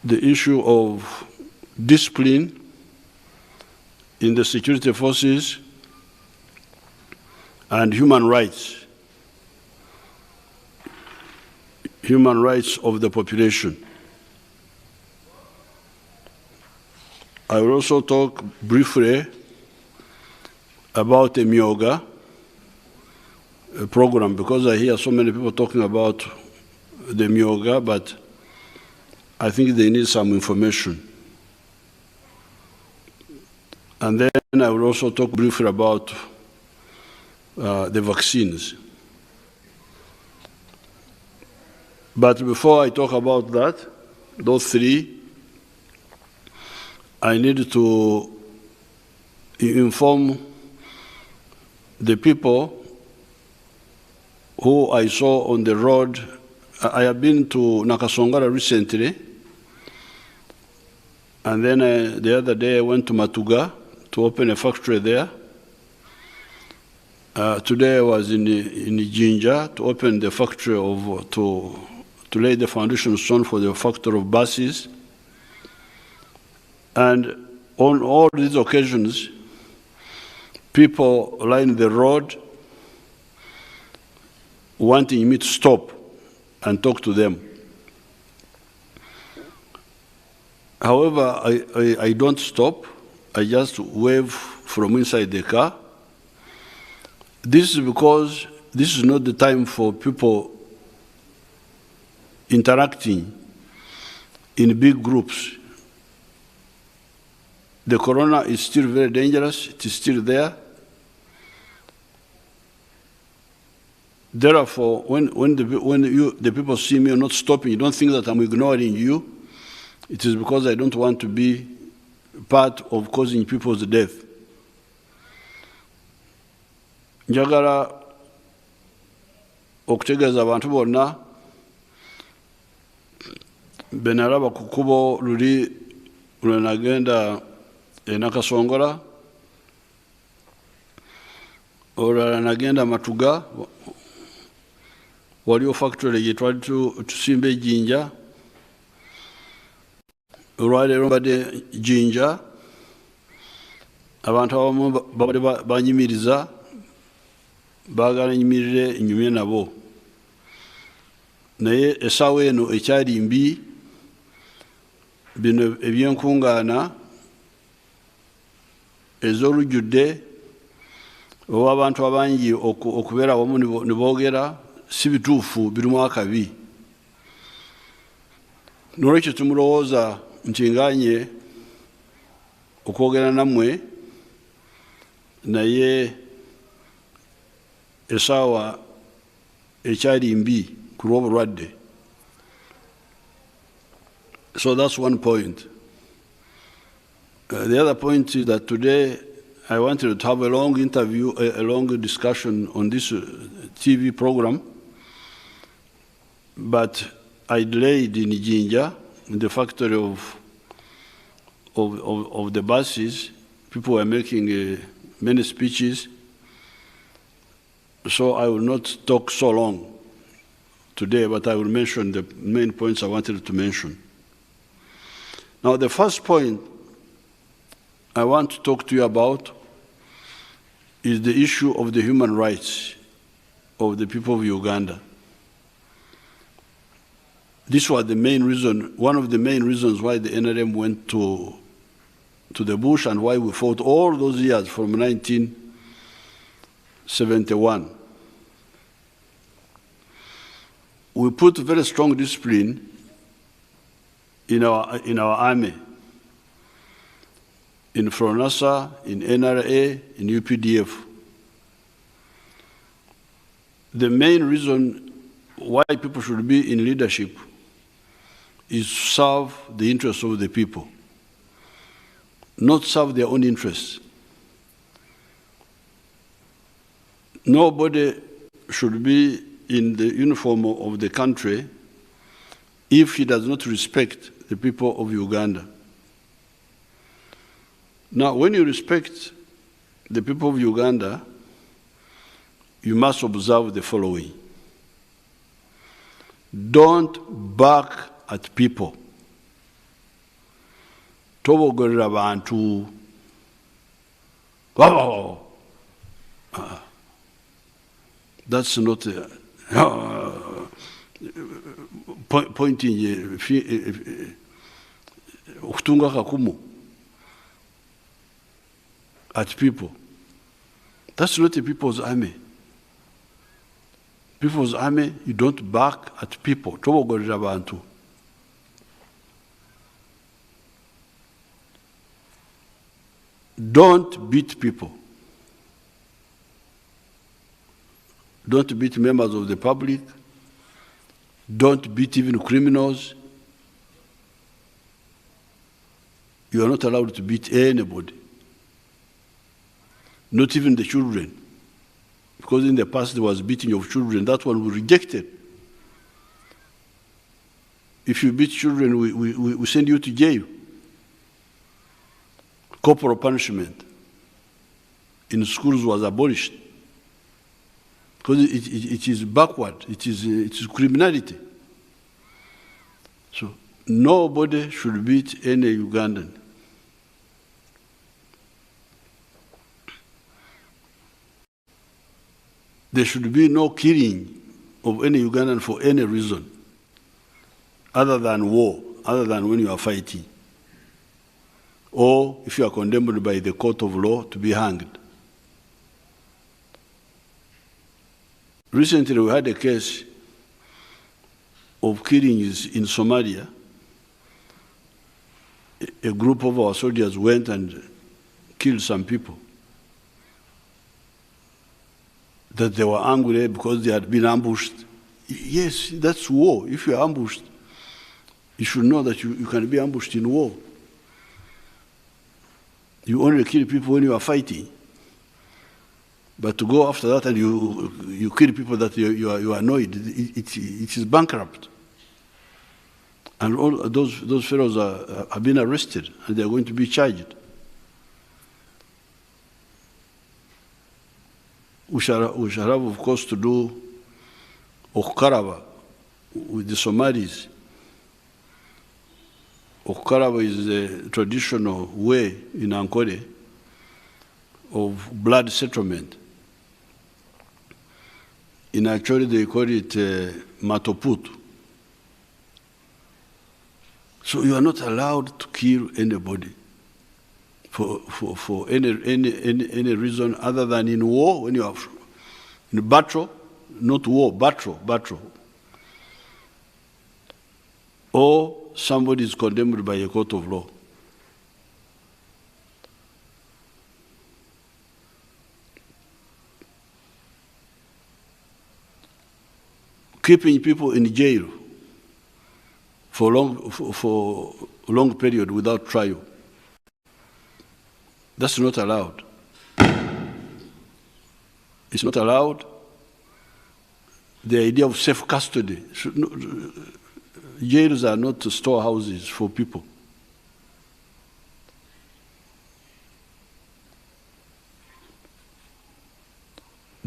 the issue of discipline in the security forces and human rights of the population. I will also talk briefly about the Myoga program, because I hear so many people talking about the Myoga, but I think they need some information. And then I will also talk briefly about the vaccines. But before I talk about that, those three, I need to inform the people who I saw on the road. I have been to Nakasongora recently, and then the other day I went to Matuga to open a factory there. Today I was in Jinja to open the factory to lay the foundation stone for the factory of buses. And on all these occasions, people line the road wanting me to stop and talk to them. However, I don't stop. I just wave from inside the car. This is because this is not the time for people interacting in big groups. The corona is still very dangerous. It is still there. Therefore, when the people see me not stopping, you don't think that I'm ignoring you. It is because I don't want to be part of causing people's death. Njagala okutegeeza abantu bonna benalaba ku kkubo luli lwe nagenda Nakasongola, olulala nagenda Matuga, waliwo factory gye twali tusimba ejjinja, olwaleero mbadde Jinja, abantu abamu babadde banyimiriza, baagala nyimirire nyumye nabo. Naye essaawa eno ekyali mbi, bino ebyenkungaana ez'olujjudde oba abantu abangi okubeera wamu ne boogera si bituufu, birimu akabi. N'olwekyo tumulowooza nti nganye okwogera nammwe, naye essaawa ekyali mbi ku lw'obulwadde. So that's one point. The other point is that today I wanted to have a long interview, a long discussion on this TV program, but I delayed in Jinja, in the factory of the buses. People were making many speeches, so I will not talk so long today, but I will mention the main points I wanted to mention. Now, the first point I want to talk to you about is the issue of the human rights of the people of Uganda. This was the main reason, one of the main reasons why the NRM went to the bush and why we fought all those years from 1971. We put very strong discipline in our army, in FRONASA, in NRA, in UPDF. The main reason why people should be in leadership is to serve the interests of the people, not serve their own interests. Nobody should be in the uniform of the country if he does not respect the people of Uganda. Now, when you respect the people of Uganda, you must observe the following. Don't bark at people. tobogorera abantu. That's not pointing okutunga kakumu at people. That's not a people's army. People's army, you don't bark at people. Tobogorera abantu. Don't beat people. Don't beat members of the public. Don't beat even criminals. You are not allowed to beat anybody. Not even the children. Because in the past there was beating of children. That one we rejected. If you beat children, we send you to jail. Corporal punishment in schools was abolished. Because it is backward, it is criminality. So nobody should beat any Ugandan. There should be no killing of any Ugandan for any reason, other than war, other than when you are fighting, or if you are condemned by the court of law to be hanged. Recently, we had a case of killings in Somalia. A group of our soldiers went and killed some people. That they were angry because they had been ambushed. Yes, that's war. If you are ambushed, you should know that you can be ambushed in war. You only kill people when you are fighting. But to go after that and you kill people that you are annoyed, it is bankrupt. And all those fellows have been arrested and they are going to be charged. We shall have, of course, to do Okaraba with the Somalis. Okaraba is a traditional way in Ankole of blood settlement. In Acholi, they call it Matoputu. So you are not allowed to kill anybody for any reason other than in war, when you are in battle, not war, battle. Or somebody is condemned by a court of law. Keeping people in jail for a long period without trial, that's not allowed. It's not allowed. The idea of safe custody. Jails are not storehouses for people.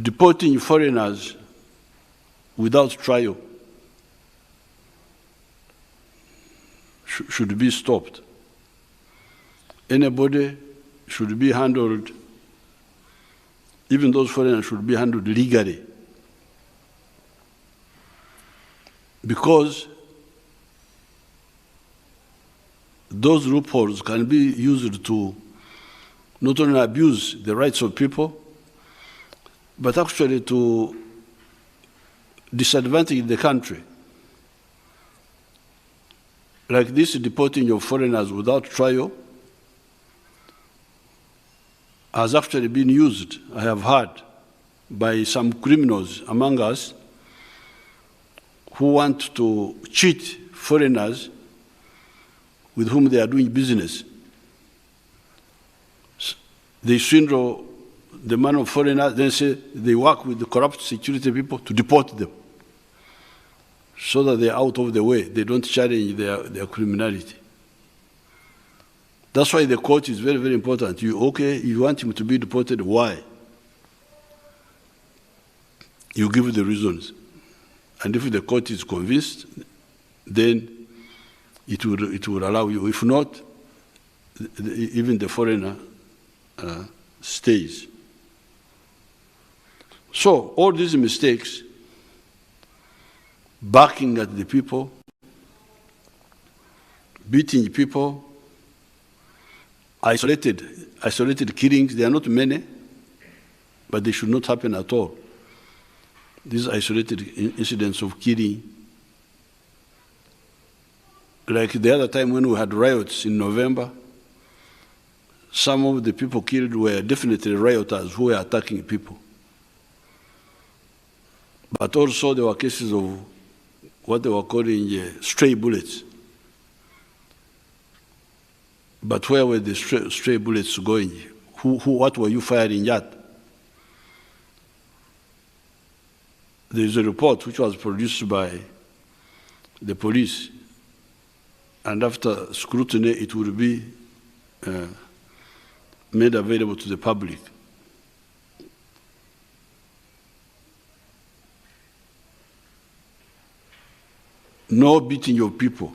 Deporting foreigners without trial should be stopped. Anybody should be handled, even those foreigners should be handled legally. Because those loopholes can be used to not only abuse the rights of people, but actually to disadvantage the country. Like this deporting of foreigners without trial has actually been used, I have heard, by some criminals among us who want to cheat foreigners with whom they are doing business. They swindle the man of foreigners, then say they work with the corrupt security people to deport them so that they're out of the way. They don't challenge their criminality. That's why the court is very, very important. You want him to be deported, why? You give the reasons. And if the court is convinced, then it will allow you. If not, even the foreigner stays. So all these mistakes, barking at the people, beating people, isolated killings, they are not many, but they should not happen at all. These isolated incidents of killing, like the other time when we had riots in November, some of the people killed were definitely rioters who were attacking people. But also there were cases of what they were calling stray bullets. But where were the stray bullets going? What were you firing at? There is a report which was produced by the police, and after scrutiny, it will be made available to the public. No beating of people.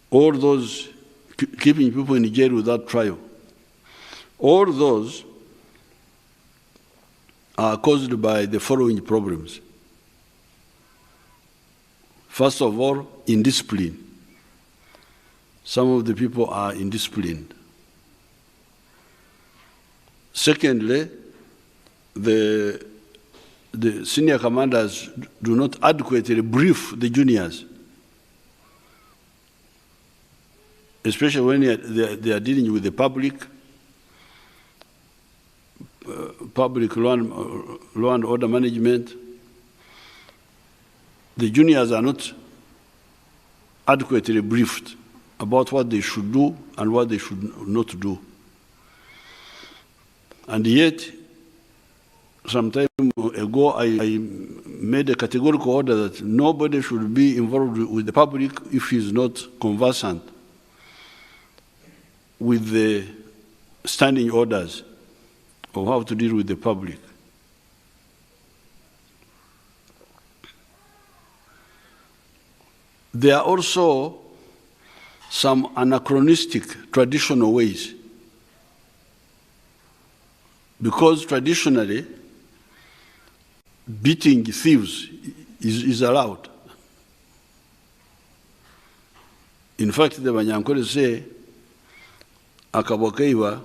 All those keeping people in jail without trial. All those are caused by the following problems. First of all, indiscipline. Some of the people are indisciplined. Secondly, the senior commanders do not adequately brief the juniors, especially when they are dealing with the public law and order management. The juniors are not adequately briefed about what they should do and what they should not do. And yet, some time ago, I made a categorical order that nobody should be involved with the public if he is not conversant with the standing orders of how to deal with the public. There are also some anachronistic traditional ways, because traditionally, beating thieves is allowed. In fact, the Banyankole say, akabwa keiba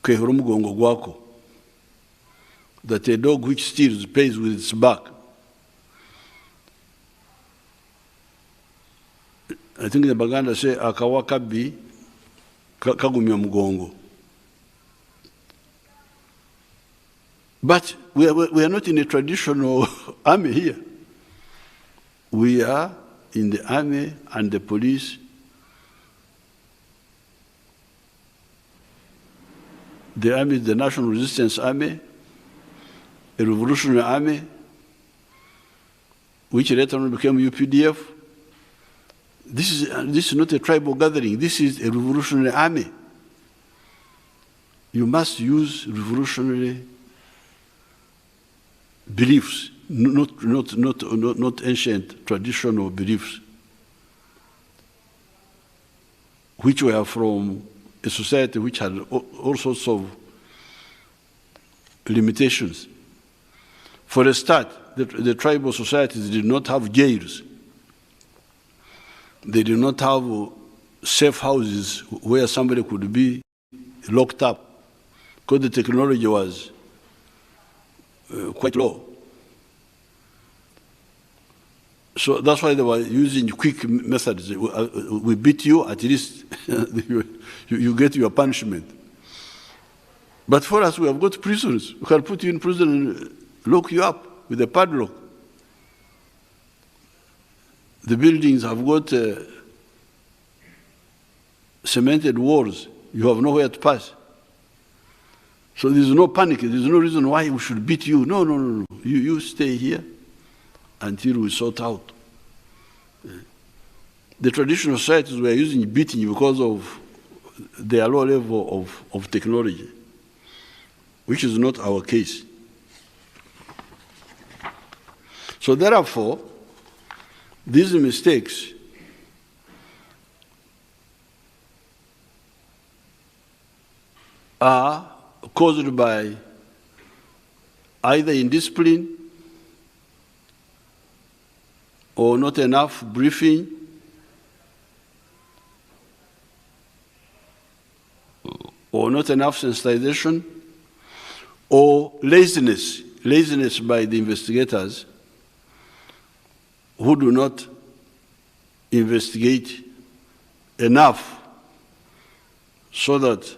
kehora umugongo gwako, that a dog which steals pays with its back. I think the Baganda say, akawa kabi kagumya mugongo. But we are not in a traditional army here. We are in the army and the police. The army is the National Resistance Army, a revolutionary army, which later on became UPDF. This is not a tribal gathering. This is a revolutionary army. You must use revolutionary beliefs, not ancient traditional beliefs, which were from a society which had all sorts of limitations. For a start, the tribal societies did not have jails. They did not have safe houses where somebody could be locked up, because the technology was quite low. So that's why they were using quick methods. We beat you, at least you get your punishment. But for us, we have got prisons. We can put you in prison and lock you up with a padlock. The buildings have got cemented walls. You have nowhere to pass. So there's no panic. There's no reason why we should beat you. No. You stay here until we sort out. The traditional societies were using beating because of their low level of technology, which is not our case. So therefore, these mistakes are caused by either indiscipline or not enough briefing, or not enough sensitization, or laziness by the investigators who do not investigate enough so that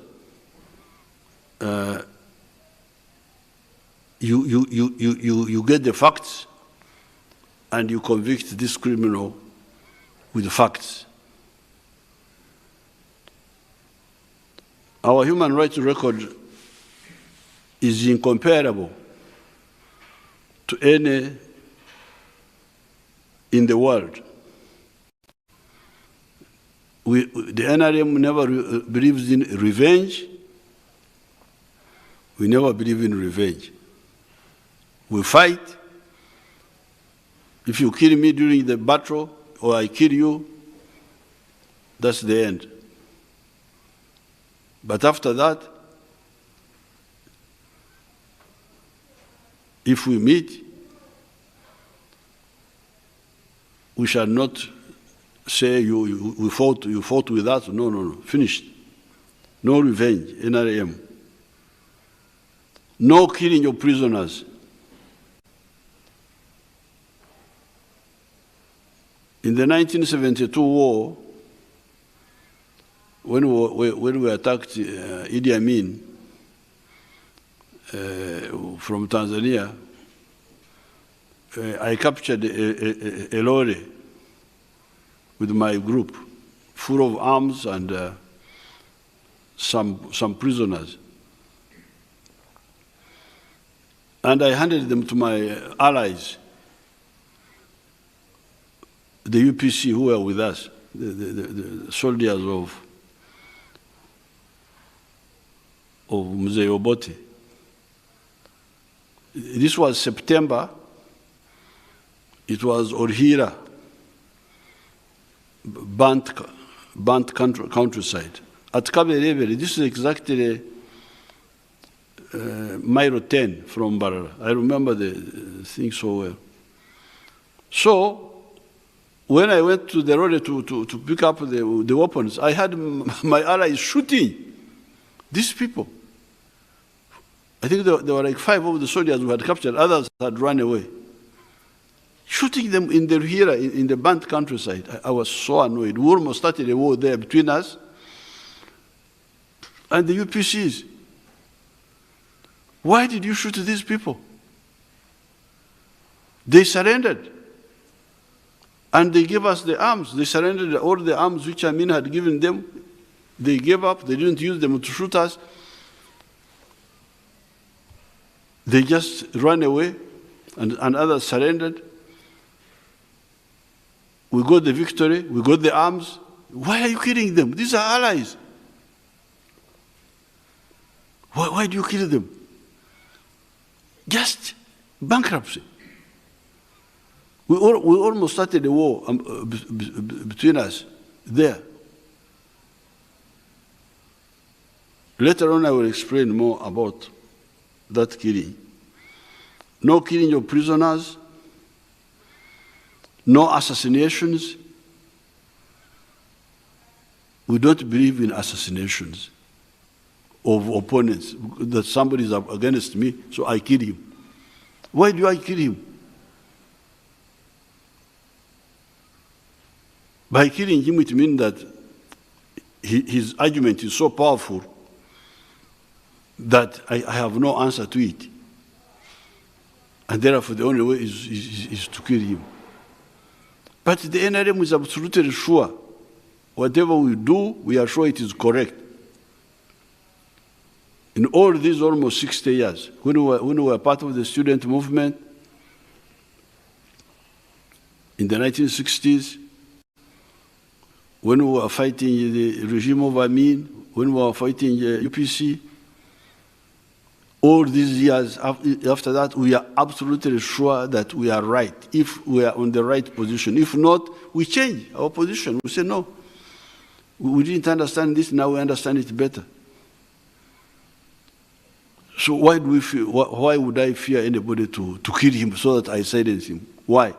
you get the facts and you convict this criminal with the facts. Our human rights record is incomparable to any in the world. The NRM never believes in revenge. We never believe in revenge. We fight. If you kill me during the battle or I kill you, that's the end. But after that, if we meet, we shall not say you fought with us. No, finished. No revenge, NRM. No killing of prisoners. In the 1972 war, when we attacked Idi Amin from Tanzania, I captured a lorry with my group, full of arms and some prisoners. And I handed them to my allies, the UPC who were with us, the soldiers of Mzee Obote. This was September. It was Orhira, burnt countryside. At Kaberevere, this is exactly mile 10 from Barara. I remember the thing so well. So, when I went to the road to pick up the weapons, I had my allies shooting these people. I think there were like 5 of the soldiers who had captured, others had run away. Shooting them in the Hira, in the burnt countryside. I was so annoyed. We almost started a war there between us and the UPCs. Why did you shoot these people? They surrendered. And they gave us the arms. They surrendered all the arms which Amin had given them. They gave up. They didn't use them to shoot us. They just ran away, and others surrendered. We got the victory. We got the arms. Why are you killing them? These are allies. Why do you kill them? Just bankruptcy. We almost started a war between us there. Later on, I will explain more about that killing. No killing of prisoners, no assassinations. We don't believe in assassinations of opponents, that somebody is against me, so I kill him. Why do I kill him? By killing him, it means that his argument is so powerful that I have no answer to it. And therefore, the only way is to kill him. But the NRM is absolutely sure. Whatever we do, we are sure it is correct. In all these almost 60 years, when we were part of the student movement, in the 1960s, when we were fighting the regime of Amin, when we were fighting UPC, all these years after that, we are absolutely sure that we are right, if we are on the right position. If not, we change our position. We say, no, we didn't understand this, now we understand it better. So why do we fear, why would I fear anybody to kill him so that I silence him? Why?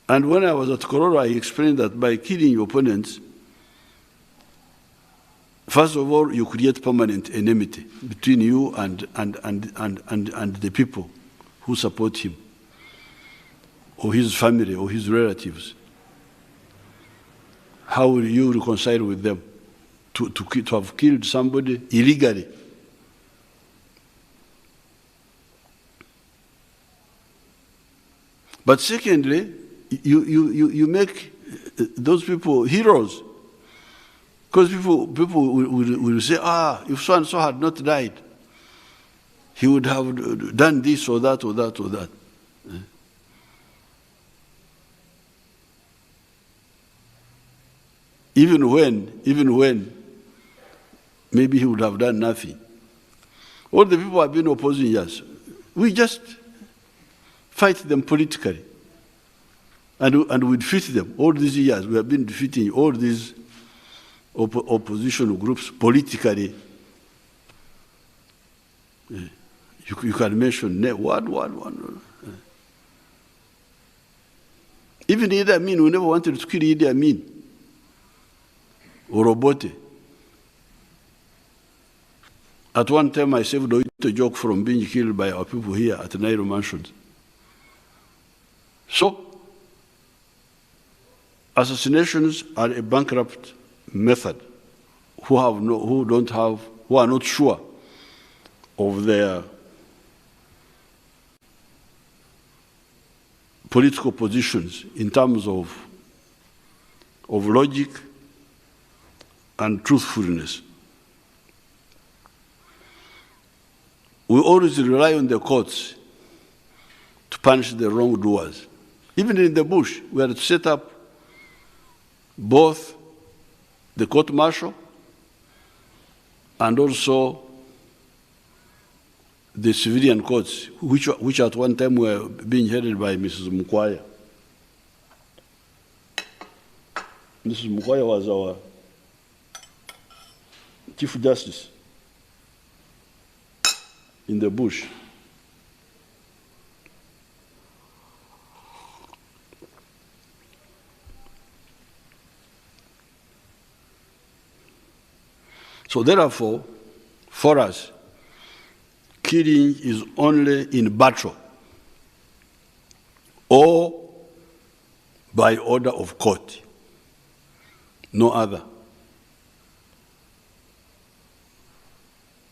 And when I was at Kororo, I explained that by killing your opponents, first of all, you create permanent enmity between you and the people who support him, or his family, or his relatives. How will you reconcile with them? To have killed somebody illegally? But secondly, you make those people heroes. Because people will say, if so-and-so had not died, he would have done this or that or that or that. Even when maybe he would have done nothing. All the people have been opposing us. We just fight them politically. And we defeat them. All these years, we have been defeating all these opposition groups politically. You can mention one. Even Idi Amin, we never wanted to kill Idi Amin or Obote. At one time, I saved a joke from being killed by our people here at Nairo Mansions. So, assassinations are a bankrupt method. Who are not sure of their political positions in terms of logic and truthfulness. We always rely on the courts to punish the wrongdoers. Even in the bush, we had to set up both the court-martial and also the civilian courts, which at one time were being headed by Mrs. Mukwaya. Mrs. Mukwaya was our Chief Justice in the bush. So therefore, for us, killing is only in battle or by order of court, no other.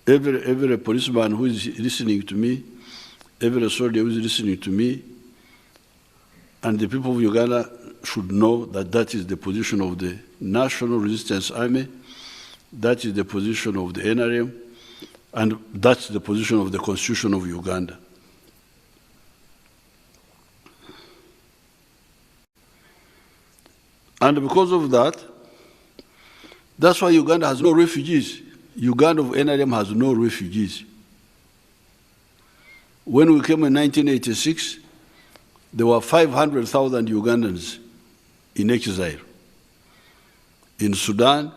Every policeman who is listening to me, every soldier who is listening to me, and the people of Uganda should know that that is the position of the National Resistance Army, that is the position of the NRM, and that's the position of the Constitution of Uganda. And because of that, that's why Uganda has no refugees. Uganda of NRM has no refugees. When we came in 1986, there were 500,000 Ugandans in exile in Sudan,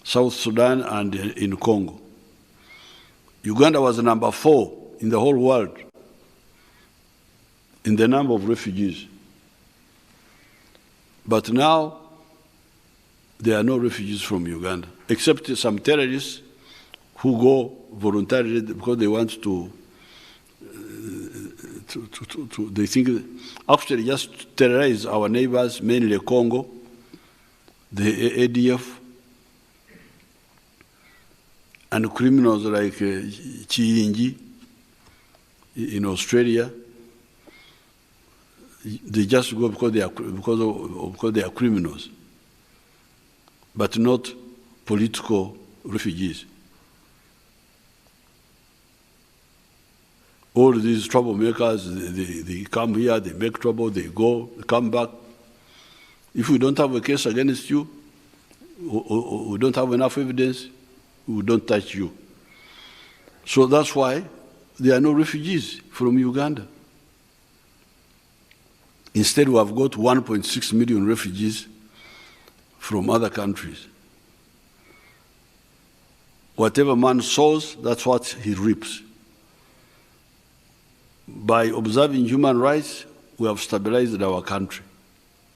South Sudan, and in Congo. Uganda was number 4 in the whole world in the number of refugees. But now, there are no refugees from Uganda, except some terrorists who go voluntarily because they want to they think, actually just terrorize our neighbors, mainly Congo, the ADF, and criminals like Chiyingi in Australia. They just go because they are criminals, but not political refugees. All these troublemakers, they come here, they make trouble, they go, they come back. If we don't have a case against you, or we don't have enough evidence, we don't touch you. So that's why there are no refugees from Uganda. Instead, we have got 1.6 million refugees from other countries. Whatever man sows, that's what he reaps. By observing human rights, we have stabilized our country.